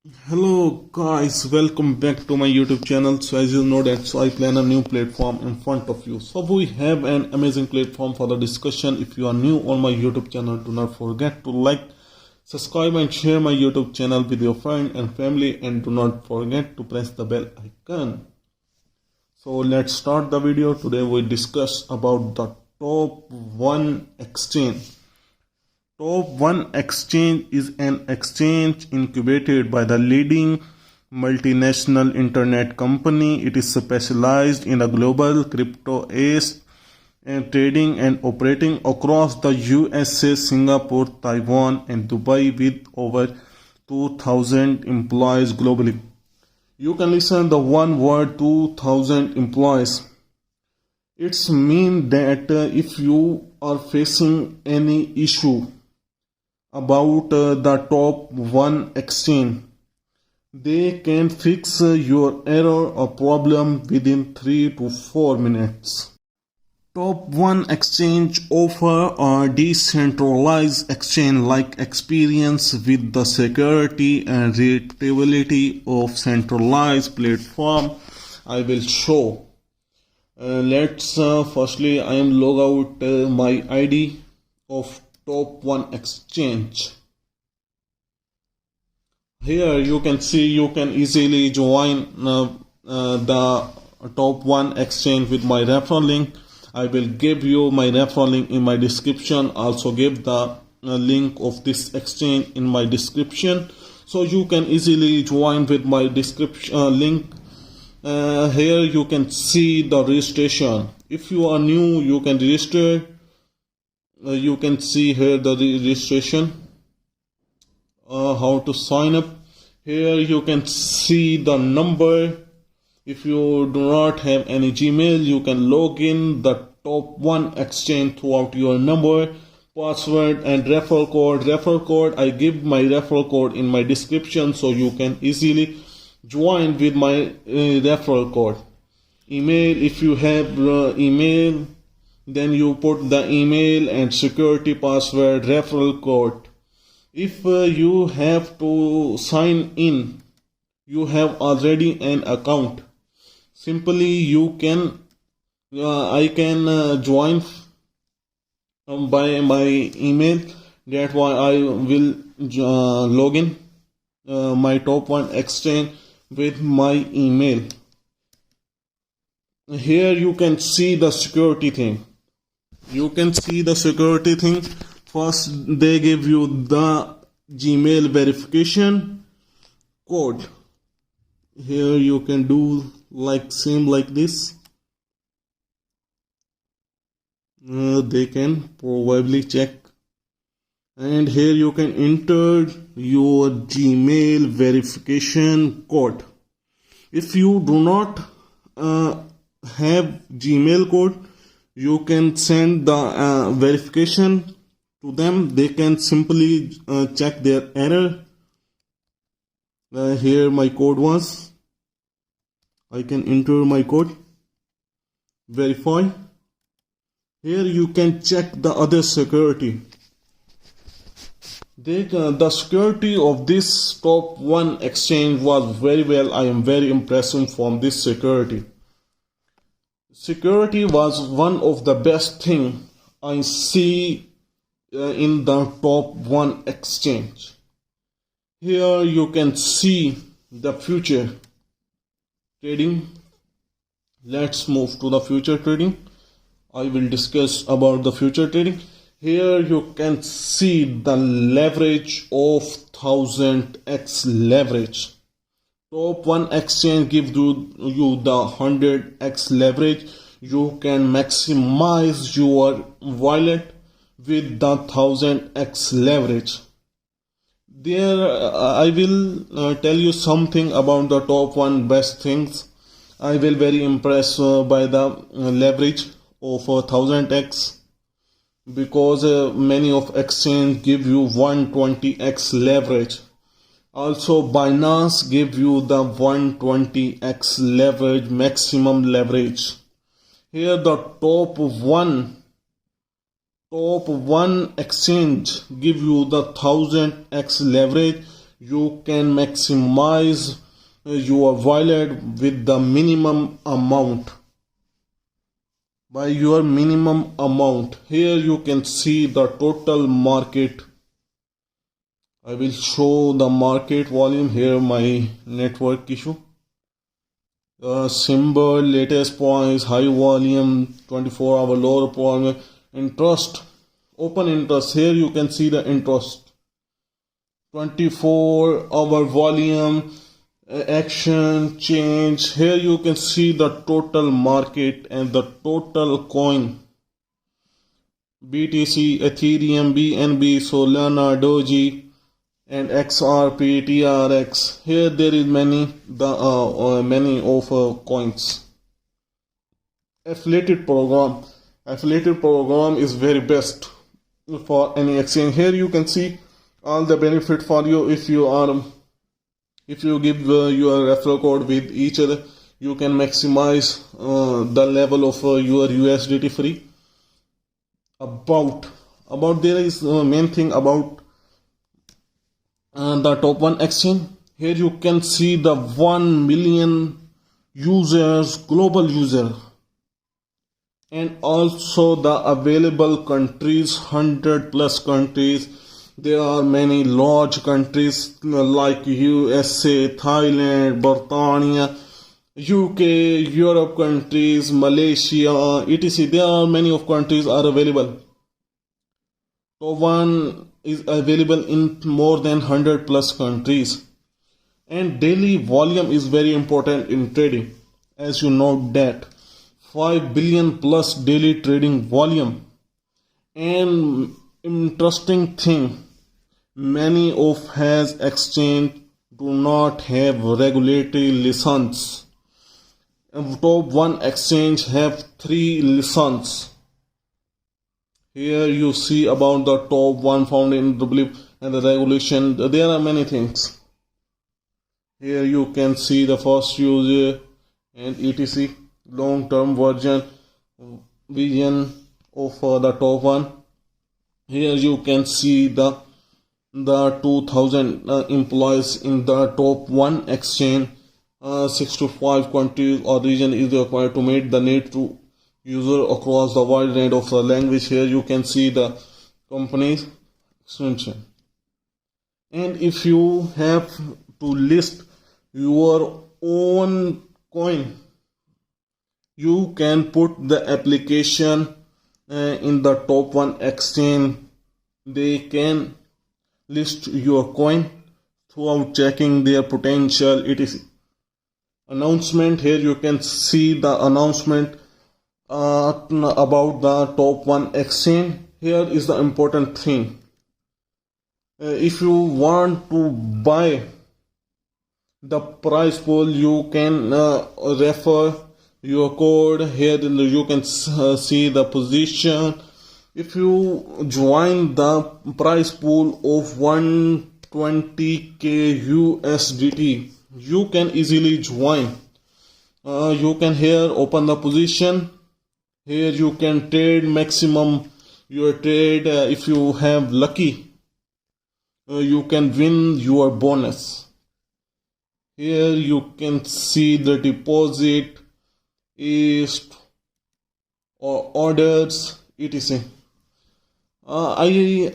Hello guys, welcome back to my YouTube channel. So as you know that I plan a new platform in front of you. So we have an amazing platform for the discussion. If you are new on my YouTube channel, do not forget to like, subscribe and share my YouTube channel with your friend and family, and do not forget to press the bell icon. So let's start the video. Today we discuss about the top 1 exchange. Top 1 Exchange is an exchange incubated by the leading multinational internet company. It is specialized in a global crypto asset and trading and operating across the USA, Singapore, Taiwan, and Dubai with over 2,000 employees globally. You can listen the one word 2,000 employees. It's mean that if you are facing any issue about the top 1 exchange, they can fix your error or problem within 3 to 4 minutes. Top 1 exchange offer a decentralized exchange like experience with the security and readability of centralized platform. I will show. Let's firstly I am log out my ID of top 1 exchange. Here you can see you can easily join the top 1 exchange with my referral link. I will give you my referral link in my description. Also give the link of this exchange in my description, so you can easily join with my description link. Here you can see the registration. If you are new, you can register. You can see here the registration, how to sign up. Here you can see the number. If you do not have any Gmail, you can log in the top 1 exchange throughout your number, password and referral code. Referral code, I give my referral code in my description, so you can easily join with my referral code. Email, if you have email, then you put the email and security password, referral code. If you have to sign in, you have already an account, simply you can I can join by my email. That's why I will log in my top 1 exchange with my email. Here you can see the security thing. First they give you the Gmail verification code. Here you can do like same like this. They can probably check, and here you can enter your Gmail verification code. If you do not have Gmail code, you can send the verification to them. They can simply check their error. Here my code was. I can enter my code, verify. Here you can check the other security. The security of this top 1 exchange was very well. I am very impressed from this security. Security was one of the best thing I see in the top 1 exchange. Here you can see the future trading. Let's move to the future trading. I will discuss about the future trading. Here you can see the leverage of 1000x leverage. Top 1 exchange gives you the 100x leverage. You can maximize your wallet with the 1000x leverage. There I will tell you something about the top 1 best things. I will very impressed by the leverage of 1000x, because many of exchange give you 120x leverage. Also Binance give you the 120x leverage, maximum leverage. Here the top one exchange give you the 1000x leverage. you can maximize your wallet with the minimum amount. By your minimum amount, here you can see the total market. I will show the market volume here, my network issue. Symbol, latest points, high volume, 24-hour lower point, interest, open interest. Here you can see the interest, 24-hour volume, action, change. Here you can see the total market and the total coin. BTC, Ethereum, BNB, Solana, Doji, and XRP, TRX. Here there is many of coins. Affiliated program. Affiliated program is very best for any exchange. Here you can see all the benefit for you. If you give your referral code with each other, you can maximize the level of your USDT free. About there is main thing about the top 1 exchange. Here you can see the 1 million users, global user, and also the available countries, 100 plus countries. There are many large countries like USA, Thailand, Britannia, UK, Europe countries, Malaysia, etc. There are many of countries are available. Top 1 is available in more than 100 plus countries. And daily volume is very important in trading. As you know that 5 billion plus daily trading volume. And interesting thing, many of has exchange do not have regulatory license. Top 1 exchange have 3 license. Here you see about the top 1 found in W and the regulation. There are many things. Here you can see the first user and etc. long-term vision of the top 1. Here you can see the 2000 employees in the top 1 exchange. 65 countries or region is required to meet the need to user across the wide range of the language. Here you can see the company's extension. And if you have to list your own coin, you can put the application in the top 1 exchange. They can list your coin throughout checking their potential etc. Announcement. Here you can see the announcement about the top 1 exchange. Here is the important thing. If you want to buy the price pool, you can refer your code. Here you can see the position. If you join the price pool of 120k USDT, you can easily join. You can here open the position. Here you can trade maximum your trade. If you have lucky, you can win your bonus. Here you can see the deposit is or orders etc. I